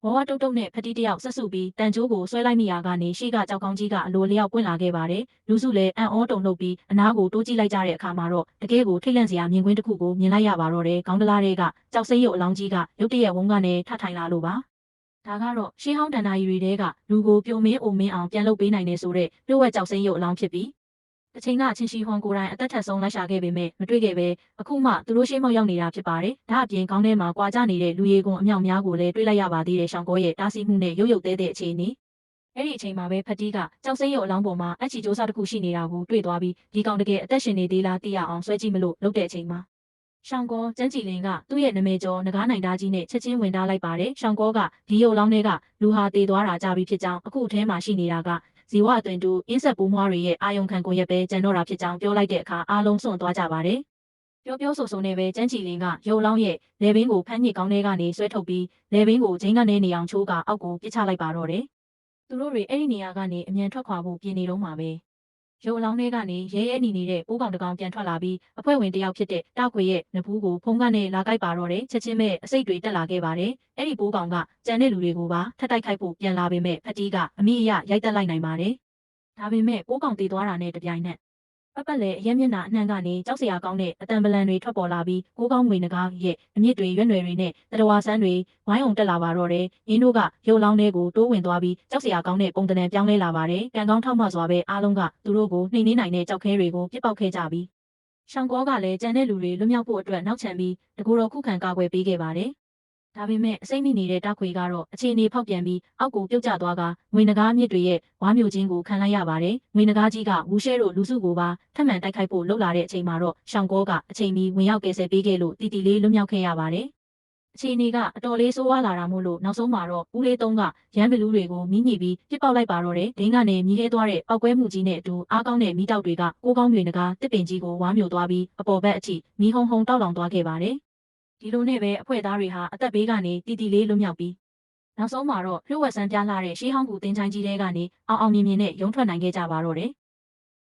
ဝါဝတုတ်တုတ်နဲ့ဖတိတယောက်ဆက်စုပြီးတန်ချိုးကိုဆွဲလိုက်မိရာကနေရှေ့ကကြောက်ကောင်းကြီးကအလိုလျောက်ပွင့်လာခဲ့ပါတယ်။လူစုလည်းအံ့ဩတုန်လှုပ်ပြီးအနားကိုတိုးကြည့်လိုက်ကြတဲ့အခါမှာတော့တကယ်ကိုထိတ်လန့်စရာမြင်ကွင်းတစ်ခုကိုမြင်လိုက်ရပါတော့တယ်။ခေါင်းတလားတွေကကြောက်စိမ့်ရုပ်အလောင်းကြီးကရုတ်တရက်ဝုန်းကနေထထိုင်လာလို့ပါ။ဒါကတော့ရှေးဟောင်းတန်တာရီတွေတဲကလူကိုပြုံမင်းအိုမင်းအောင်ပြန်လုပ်ပေးနိုင်တယ်ဆိုတဲ့လျှို့ဝှက်ကြောက်စိမ့်ရုပ်အလောင်းဖြစ်ပြီးတချိန်ကချင်းရှိဟွန်ကိုယ်တိုင်အသက်ထက်ဆုံးလိုက်ရှာခဲ့ပေမဲ့မတွေ့ခဲ့ပဲအခုမှသူတို့ရှေ့မောက်ရောက်နေတာဖြစ်ပါတယ်။ဒါအပြင်ခေါင်းထဲမှာကွာကျနေတဲ့လူရည်ကွန်အမြောက်များကိုလည်းတွေ့လိုက်ရပါသေးတယ်။ရှောင်းကောရဲ့တားဆီးမှုနဲ့ရုပ်ရုပ်သေးတဲ့အခြေအနေ။အဲ့ဒီအချိန်မှာပဲဖတ်တီးကကြောက်စိမ့်ရုပ်အလောင်းပေါ်မှာအချီစ조사တစ်ခုရှိနေတာကိုတွေ့သွားပြီးဒီကောင်တကယ်အသက်ရှင်နေသေးလားသိရအောင်ဆွဲကြည့်မလို့လုပ်တဲ့အချိန်မှာရှောင်းကောကျန်းကြည်လင်ကသူ့ရဲ့နာမည်ကျော်ငကားနိုင်သားကြီးနဲ့ချက်ချင်းဝင်ထားလိုက်ပါတယ်။ရှောင်းကောကဒီရုပ်လောင်းတွေကလူဟာတေသွားတာကြပြီဖြစ်ကြောင်းအခုအထဲမှာရှိနေတာကဇီဝအသွင်တူအင်းဆက်ပိုးမွားတွေရဲ့အာယုံခံကိုရက်ပဲကျန်တော့တာဖြစ်ကြောင်းပြောလိုက်တဲ့အခါအားလုံးစွန့်သွားကြပါတယ်။ပြောဆိုနဲ့ပဲကျန်းချီလင်းကရုပ်လောင်းရဲ့လေဘင်းကိုဖမ်းညစ်ကောင်းထဲကနေဆွဲထုတ်ပြီးလေဘင်းကိုဂျင်းကနေနေအောင်ချိုးကအောက်ကိုပစ်ချလိုက်ပါတော့တယ်။သူတို့တွေအဲ့ဒီနေရာကနေအမြန်ထွက်ခွာဖို့ပြင်နေတော့မှာပဲ။ရုပ်အလောင်းထဲကနေရဲရဲနီနေတဲ့ပိုးကောင်တစ်ကောင်ပြန်ထွက်လာပြီးအဖွဲ့ဝင်တစ်ယောက်ဖြစ်တဲ့တောက်ခွေရဲ့နဘူးကိုဖုံးကနေလာကြိုက်ပါတော့တယ်ချက်ချင်းပဲအစိတ်တွေတက်လာခဲ့ပါတယ်။အဲ့ဒီပိုးကောင်ကကြံတဲ့လူတွေကိုပါထပ်တိုက်ခိုက်ဖို့ပြန်လာပေမဲ့ဖတီးကအမိအယရိုက်တက်လိုက်နိုင်ပါတယ်။ဒါပေမဲ့ပိုးကောင်တည်သွားတာနဲ့တပြိုင်နက်ပတ်လည်းအရက်မျက်နှာအနှံ့ကနေကြောက်စရာကောင်းတဲ့အတံပလန်တွေထွက်ပေါ်လာပြီးကိုးကောင်းငွေနဂါးရဲ့အမြင့်တွေရွက်နွယ်တွေနဲ့တရဝါဆန်းတွေဝိုင်းအောင်တက်လာပါတော့တယ်။ရင်းတို့ကရုပ်လောင်းတွေကိုတိုးဝင်သွားပြီးကြောက်စရာကောင်းတဲ့ပုံသဏ္ဍာန်ပြောင်းလဲလာပါတယ်။ကံကောင်းထောက်မှစွာပဲအားလုံးကသူတို့ကိုနှိမ်နှင်းနိုင်တဲ့ကြောက်ခဲတွေကိုပြစ်ပေါက်ခဲ့ကြပြီးရှောင်းကောကလည်းကြံတဲ့လူတွေလွတ်မြောက်ဖို့အတွက်နောက်ချန်ပြီးတကူတော်ခုခံကာကွယ်ပေးခဲ့ပါတယ်။ဒါပေမဲ့အစိမ့်မိနေတဲ့တောက်ခွေကတော့အခြေအနေဖောက်ပြန်ပြီးအောက်ကိုပြုတ်ကျသွားကငွေနဂါးမြစ်တွေရဲ့ဝါမျိုးချင်းကိုခံလိုက်ရပါတယ်။ငွေနဂါးကြီးကဝူရှဲတို့လူစုကိုပါထပ်မံတိုက်ခိုက်ဖို့လှုပ်လာတဲ့အချိန်မှာတော့ရှောင်းကောကအချိန်မီဝင်ရောက်ကယ်ဆယ်ပေးခဲ့လို့တီတီလေးလွတ်မြောက်ခဲ့ရပါတယ်။အခြေအနေကအတော်လေးဆိုးဝါးလာတာမို့လို့နောက်ဆုံးမှာတော့ဦးလေးသုံးကရန်ဘလူးတွေကိုမီးညှိပြီးပြစ်ပေါက်လိုက်ပါတော့တယ်။ဒင်းကနေမြည်ခဲသွားတဲ့ပောက်ကွဲမှုကြီးနဲ့အတူအားကောင်းတဲ့မီးတောက်တွေကကိုးကောင်းငွေနဂါးတစ်ပင်ကြီးကိုဝါမျိုးသွားပြီးအပေါ်ဘက်အထိမီးဟုံဟုံတောက်လောင်သွားခဲ့ပါတယ်။ဒီလိုနဲ့ပဲအဖွဲ့သားတွေဟာအသက်ဘေးကနေတီတီလေးလွတ်မြောက်ပြီးနောက်ဆုံးမှာတော့လျှို့ဝှက်ဆန်းပြလာတဲ့ရှေးဟောင်းကူတင်းချိုင်းကြီးတဲကနေအောင်မြင်နဲ့ရုံထွက်နိုင်ခဲ့ကြပါတော့တယ်